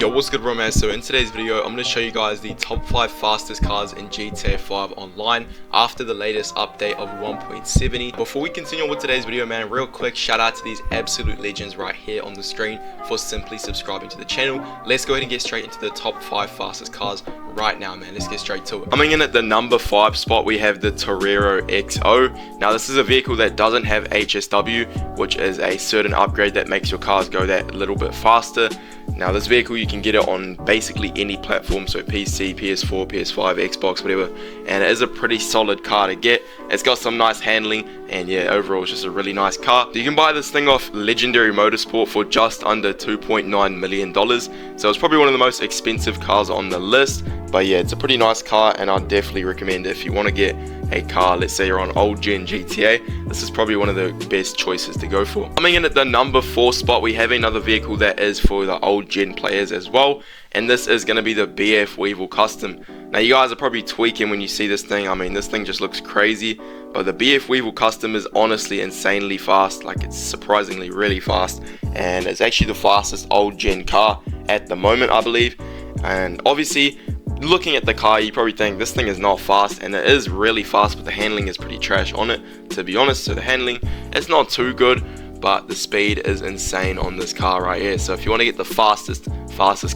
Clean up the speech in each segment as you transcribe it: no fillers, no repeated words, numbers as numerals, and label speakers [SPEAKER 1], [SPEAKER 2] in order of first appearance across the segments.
[SPEAKER 1] Yo, what's good, romance? So in today's video, I'm going to show you guys the top 5 fastest cars in GTA 5 online after the latest update of 1.70. Before we continue on with today's video, man, real quick, shout out to these absolute legends right here on the screen for simply subscribing to the channel. Let's go ahead and get straight into the top 5 fastest cars right now, man. Let's get straight to it. Coming in at the number 5 spot, we have the Terrero XO. Now, this is a vehicle that doesn't have HSW, which is a certain upgrade that makes your cars go that little bit faster. Now, this vehicle, you can get it on basically any platform, so PC, PS4, PS5, Xbox, whatever, and it is a pretty solid car to get. It's got some nice handling, and yeah, overall it's just a really nice car. You can buy this thing off Legendary Motorsport for just under $2.9 million, so it's probably one of the most expensive cars on the list. But yeah, it's a pretty nice car, and I'd definitely recommend it if you want to get a car. Let's say you're on old gen GTA, this is probably one of the best choices to go for. Coming in at the number 4 spot, we have another vehicle that is for the old gen players as well, and this is going to be the BF Weevil Custom. Now, you guys are probably tweaking when you see this thing. I mean, this thing just looks crazy, but the BF Weevil Custom is honestly insanely fast. Like, it's surprisingly really fast, and it's actually the fastest old gen car at the moment, I believe. And obviously, looking at the car, you probably think this thing is not fast, and it is really fast, but the handling is pretty trash on it, to be honest. So the handling, it's not too good, but the speed is insane on this car right here. So if you want to get the fastest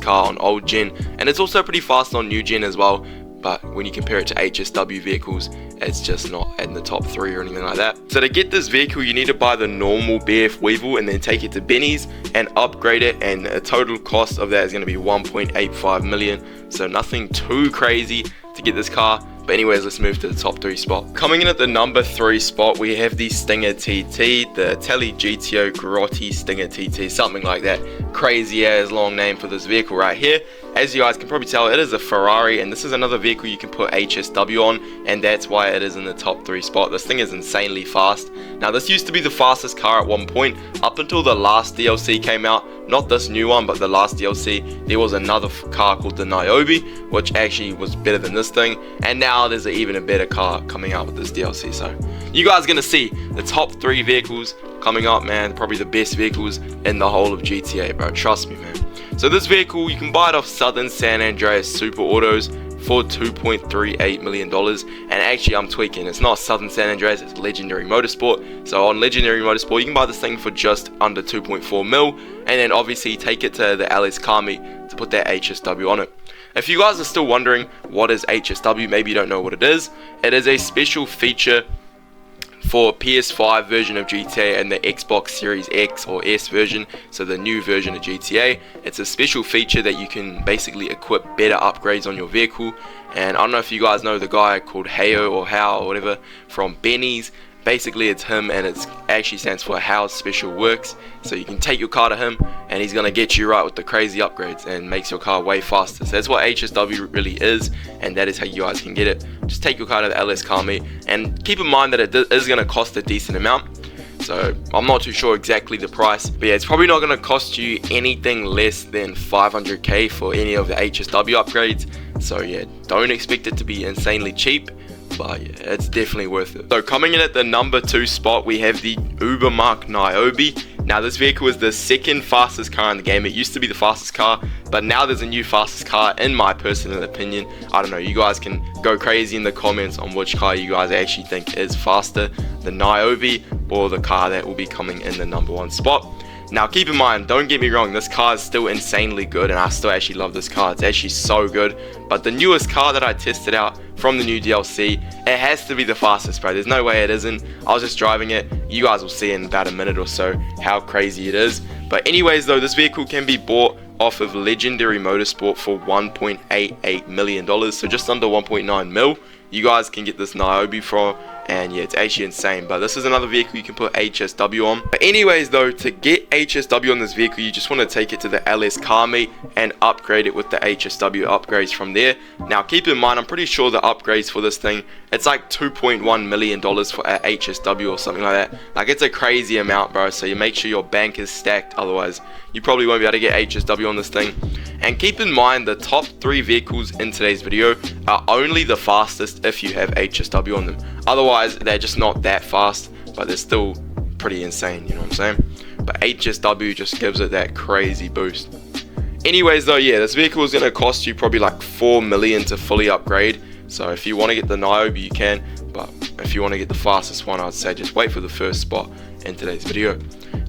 [SPEAKER 1] car on old gen, and it's also pretty fast on new gen as well, but when you compare it to HSW vehicles, it's just not in the top 3 or anything like that. So to get this vehicle, you need to buy the normal BF Weevil and then take it to Benny's and upgrade it, and the total cost of that is going to be 1.85 million. So nothing too crazy to get this car. But anyways, let's move to the top 3 spot. Coming in at the number 3 spot, we have the Stinger TT, the Tele GTO Grotti Stinger TT, something like that. Crazy ass long name for this vehicle right here. As you guys can probably tell, it is a Ferrari, and this is another vehicle you can put HSW on, and that's why it is in the top 3 spot. This thing is insanely fast. Now, this used to be the fastest car at one point, up until the last DLC came out. Not this new one, but the last DLC, there was another car called the Niobe, which actually was better than this thing, and now there's even a better car coming out with this DLC. So you guys are gonna see the top 3 vehicles coming up, man. Probably the best vehicles in the whole of GTA, bro. Trust me, man. So this vehicle, you can buy it off Southern San Andreas Super Autos for $2.38 million. And actually, I'm tweaking, it's not Southern San Andreas, it's Legendary Motorsport. So on Legendary Motorsport, you can buy this thing for just under 2.4 mil, and then obviously take it to the LS Car Meet to put that HSW on it. If you guys are still wondering what is HSW, maybe you don't know what it is a special feature for PS5 version of GTA and the Xbox Series X or S version, so the new version of GTA. It's a special feature that you can basically equip better upgrades on your vehicle. And I don't know if you guys know the guy called Hayo or How or whatever from Benny's. Basically, it's him, and it actually stands for How Special Works. So you can take your car to him, and he's going to get you right with the crazy upgrades and makes your car way faster. So that's what HSW really is, and that is how you guys can get it. Just take your car to the LS Car Meet, and keep in mind that it is going to cost a decent amount. So I'm not too sure exactly the price, but yeah, it's probably not going to cost you anything less than 500k for any of the HSW upgrades. So yeah, don't expect it to be insanely cheap, but yeah, it's definitely worth it. So coming in at the number 2 spot, we have the Ubermacht Niobe. Now, this vehicle is the second fastest car in the game. It used to be the fastest car, but now there's a new fastest car, in my personal opinion. I don't know, you guys can go crazy in the comments on which car you guys actually think is faster, the Niobe or the car that will be coming in the number 1 spot. Now, keep in mind, don't get me wrong, this car is still insanely good, and I still actually love this car. It's actually so good. But the newest car that I tested out from the new DLC, it has to be the fastest, bro. There's no way it isn't. I was just driving it. You guys will see in about a minute or so how crazy it is. But anyways, though, this vehicle can be bought off of Legendary Motorsport for $1.88 million, so just under 1.9 mil. You guys can get this Niobe for, and yeah, it's actually insane. But this is another vehicle you can put HSW on. But anyways, though, to get HSW on this vehicle, you just want to take it to the LS Car Meet and upgrade it with the HSW upgrades from there. Now, keep in mind, I'm pretty sure the upgrades for this thing, it's like $2.1 million for a HSW or something like that. Like, it's a crazy amount, bro. So you make sure your bank is stacked, otherwise you probably won't be able to get HSW on this thing. And keep in mind, the top 3 vehicles in today's video are only the fastest if you have HSW on them. Otherwise, they're just not that fast, but they're still pretty insane, you know what I'm saying? But HSW just gives it that crazy boost. Anyways though, yeah, this vehicle is going to cost you probably like 4 million to fully upgrade. So if you want to get the Niobe, you can, but if you want to get the fastest one, I'd say just wait for the first spot in today's video.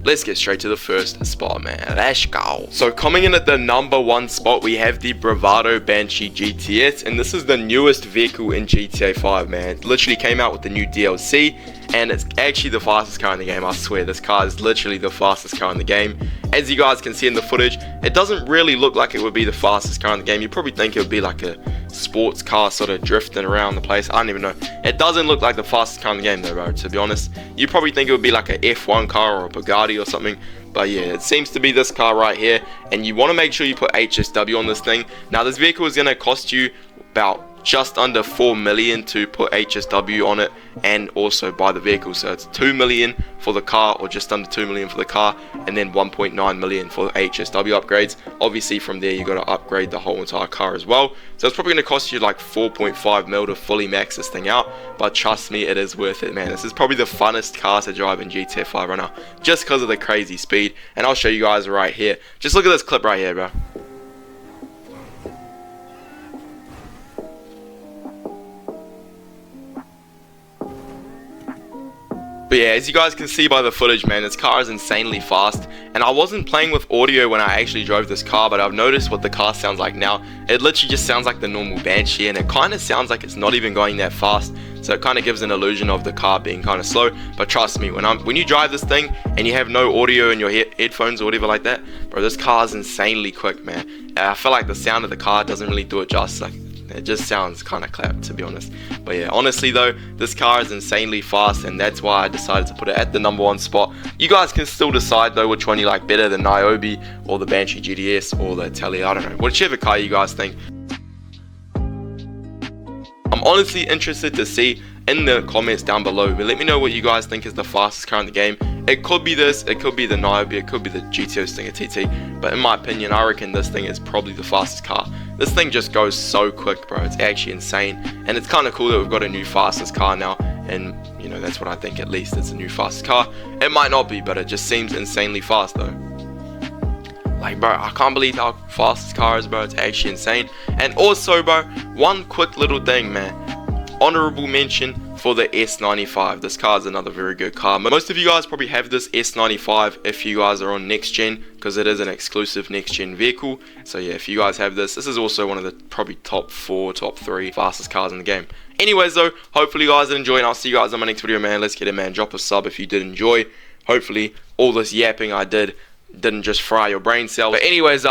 [SPEAKER 1] Let's get straight to the first spot, man. Let's go. So coming in at the number 1 spot, we have the Bravado Banshee GTS, and this is the newest vehicle in GTA 5, man. It literally came out with the new DLC, and it's actually the fastest car in the game. I swear, this car is literally the fastest car in the game. As you guys can see in the footage, it doesn't really look like it would be the fastest car in the game. You probably think it would be like a sports car sort of drifting around the place. I don't even know. It doesn't look like the fastest car in the game though, bro, to be honest. You probably think it would be like a F1 car or a Bugatti or something. But yeah, it seems to be this car right here. And you want to make sure you put HSW on this thing. Now, this vehicle is going to cost you about just under 4 million to put HSW on it and also buy the vehicle. So it's 2 million for the car, or just under 2 million for the car, and then 1.9 million for the HSW upgrades. Obviously from there you got to upgrade the whole entire car as well, so it's probably going to cost you like 4.5 mil to fully max this thing out. But trust me, it is worth it, man. This is probably the funnest car to drive in GTA 5 right now, just because of the crazy speed. And I'll show you guys right here. Just look at this clip right here, bro. But yeah, as you guys can see by the footage, man, this car is insanely fast. And I wasn't playing with audio when I actually drove this car, but I've noticed what the car sounds like now. It literally just sounds like the normal Banshee, and it kind of sounds like it's not even going that fast. So it kind of gives an illusion of the car being kind of slow. But trust me, when you drive this thing and you have no audio in your headphones or whatever like that, bro, this car is insanely quick, man. And I feel like the sound of the car doesn't really do it justice. Like, it just sounds kind of clapped, to be honest. But yeah, honestly though, this car is insanely fast, and that's why I decided to put it at the number 1 spot. You guys can still decide though which one you like better, the Niobe or the Banshee GTS or the Telly, I don't know, whichever car you guys think. I'm honestly interested to see in the comments down below, but let me know what you guys think is the fastest car in the game. It could be this, it could be the Niobe, it could be the GTO Stinger TT, but in my opinion, I reckon this thing is probably the fastest car. This thing just goes so quick, bro. It's actually insane, and it's kind of cool that we've got a new fastest car now, and you know, that's what I think. At least it's a new fastest car. It might not be, but it just seems insanely fast though. Like, bro, I can't believe how fast this car is, bro. It's actually insane. And also, bro, one quick little thing, man. Honorable mention for the S95. This car is another very good car. Most of you guys probably have this S95 if you guys are on next gen, because it is an exclusive next gen vehicle. So yeah, if you guys have this is also one of the probably top 4, top 3 fastest cars in the game. Anyways though, hopefully you guys did enjoy, and I'll see you guys in my next video, man. Let's get it, man. Drop a sub if you did enjoy. Hopefully all this yapping I didn't just fry your brain cells. But anyways,